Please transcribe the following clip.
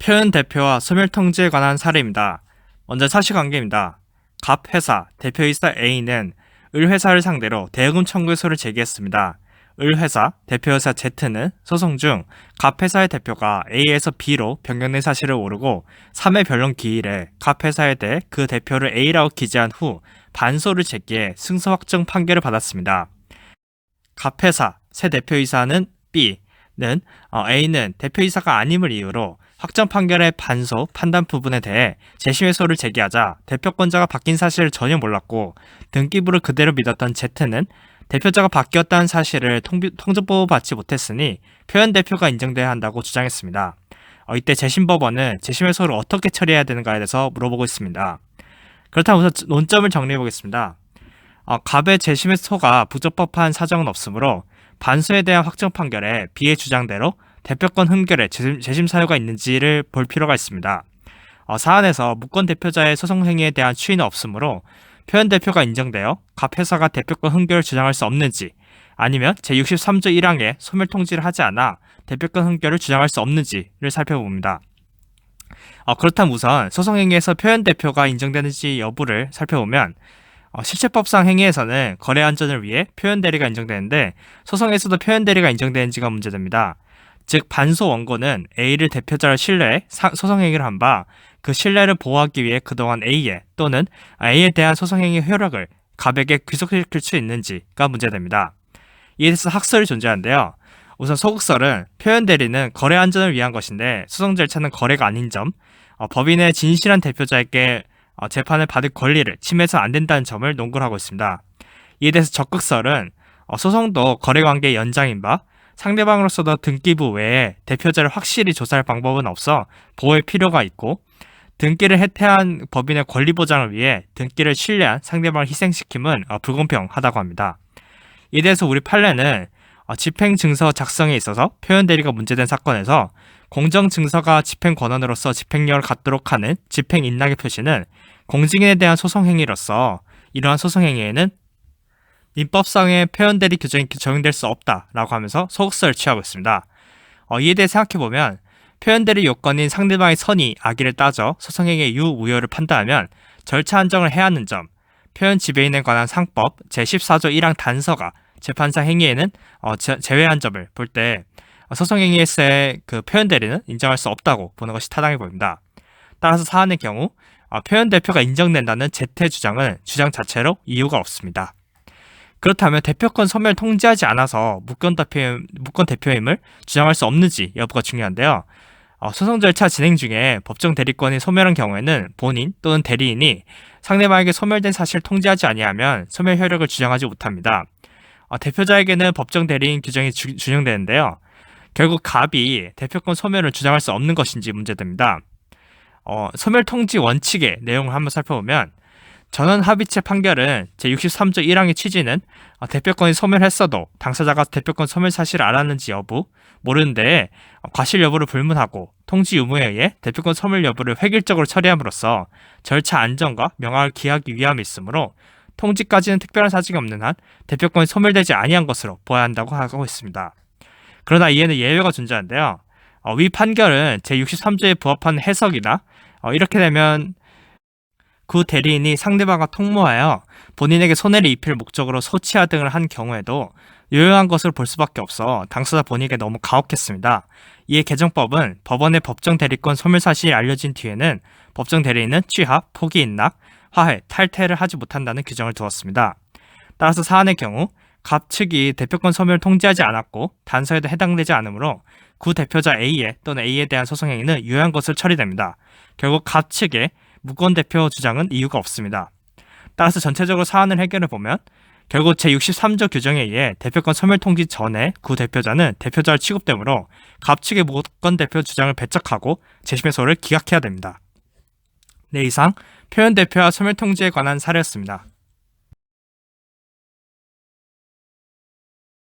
표현 대표와 소멸 통지에 관한 사례입니다. 먼저 사실관계입니다. 갑 회사 대표이사 A는 을 회사를 상대로 대여금 청구서를 제기했습니다. 을 회사 대표이사 Z는 소송 중 갑 회사의 대표가 A에서 B로 변경된 사실을 모르고 3회 변론 기일에 갑 회사에 대해 그 대표를 A라고 기재한 후 반소를 제기해 승소 확정 판결을 받았습니다. 갑 회사 새 대표이사는 B는 A는 대표이사가 아님을 이유로 확정 판결의 반소 판단 부분에 대해 재심의소를 제기하자 대표권자가 바뀐 사실을 전혀 몰랐고 등기부를 그대로 믿었던 Z는 대표자가 바뀌었다는 사실을 통보받지 못했으니 표현 대표가 인정돼야 한다고 주장했습니다. 이때 재심법원은 재심의소를 어떻게 처리해야 되는가에 대해서 물어보고 있습니다. 그렇다면 우선 논점을 정리해 보겠습니다. 갑의 재심의소가 부적법한 사정은 없으므로 반소에 대한 확정 판결에 B의 주장대로 대표권 흠결에 재심 사유가 있는지를 볼 필요가 있습니다. 사안에서 무권 대표자의 소송 행위에 대한 추이는 없으므로 표현 대표가 인정되어 갑 회사가 대표권 흠결을 주장할 수 없는지 아니면 제63조 1항에 소멸 통지를 하지 않아 대표권 흠결을 주장할 수 없는지를 살펴봅니다. 그렇다면 우선 소송 행위에서 표현 대표가 인정되는지 여부를 살펴보면 실체법상 행위에서는 거래 안전을 위해 표현 대리가 인정되는데 소송에서도 표현 대리가 인정되는지가 문제됩니다. 즉 반소 원고는 A를 대표자로 신뢰해 소송 행위를 한 바 그 신뢰를 보호하기 위해 그동안 A에 또는 A에 대한 소송 행위 효력을 갑에게 귀속시킬 수 있는지가 문제됩니다. 이에 대해서 학설이 존재하는데요. 우선 소극설은 표현 대리는 거래 안전을 위한 것인데 소송 절차는 거래가 아닌 점, 법인의 진실한 대표자에게 재판을 받을 권리를 침해해서 안 된다는 점을 논거를 하고 있습니다. 이에 대해서 적극설은 소송도 거래관계의 연장인 바 상대방으로서도 등기부 외에 대표자를 확실히 조사할 방법은 없어 보호의 필요가 있고 등기를 해태한 법인의 권리 보장을 위해 등기를 신뢰한 상대방을 희생시킴은 불공평하다고 합니다. 이에 대해서 우리 판례는 집행증서 작성에 있어서 표현 대리가 문제된 사건에서 공정증서가 집행권한으로서 집행력을 갖도록 하는 집행인락의 표시는 공직인에 대한 소송행위로서 이러한 소송행위에는 민법상의 표현 대리 규정이 적용될 수 없다라고 하면서 소극설을 취하고 있습니다. 이에 대해 생각해보면 표현 대리 요건인 상대방의 선의, 악의를 따져 소송행위의 유무효를 판단하면 절차 한정을 해야 하는 점, 표현 지배인에 관한 상법 제14조 1항 단서가 재판상 행위에는 제외한 점을 볼 때 소송행위에서의 그 표현 대리는 인정할 수 없다고 보는 것이 타당해 보입니다. 따라서 사안의 경우 표현 대표가 인정된다는 Z의 주장은 주장 자체로 이유가 없습니다. 그렇다면 대표권 소멸 통지하지 않아서 무권 대표임을 주장할 수 없는지 여부가 중요한데요. 소송 절차 진행 중에 법정 대리권이 소멸한 경우에는 본인 또는 대리인이 상대방에게 소멸된 사실을 통지하지 아니하면 소멸 효력을 주장하지 못합니다. 대표자에게는 법정 대리인 규정이 준용되는데요. 결국 갑이 대표권 소멸을 주장할 수 없는 것인지 문제됩니다. 소멸 통지 원칙의 내용을 한번 살펴보면 전원 합의체 판결은 제63조 1항의 취지는 대표권이 소멸했어도 당사자가 대표권 소멸 사실을 알았는지 여부 모르는데 과실 여부를 불문하고 통지 유무에 의해 대표권 소멸 여부를 획일적으로 처리함으로써 절차 안정과 명확을 기하기 위함이 있으므로 통지까지는 특별한 사정이 없는 한 대표권이 소멸되지 아니한 것으로 보아야 한다고 하고 있습니다. 그러나 이에는 예외가 존재하는데요. 위 판결은 제63조에 부합하는 해석이나 이렇게 되면 그 대리인이 상대방과 통모하여 본인에게 손해를 입힐 목적으로 소치하 등을 한 경우에도 유효한 것을 볼 수밖에 없어 당사자 본인에게 너무 가혹했습니다. 이에 개정법은 법원의 법정 대리권 소멸 사실이 알려진 뒤에는 법정 대리인은 취합, 포기 인락, 화해, 탈퇴를 하지 못한다는 규정을 두었습니다. 따라서 사안의 경우 갑 측이 대표권 소멸을 통지하지 않았고 단서에도 해당되지 않으므로 구 대표자 A에 또는 A에 대한 소송행위는 유효한 것으로 처리됩니다. 결국 갑 측의 무권 대표 주장은 이유가 없습니다. 따라서 전체적으로 사안을 해결해보면 결국 제63조 규정에 의해 대표권 소멸 통지 전에 구 대표자는 대표자로 취급되므로 갑 측의 무권 대표 주장을 배척하고 재심의소를 기각해야 됩니다. 네, 이상 표현 대표와 소멸 통지에 관한 사례였습니다.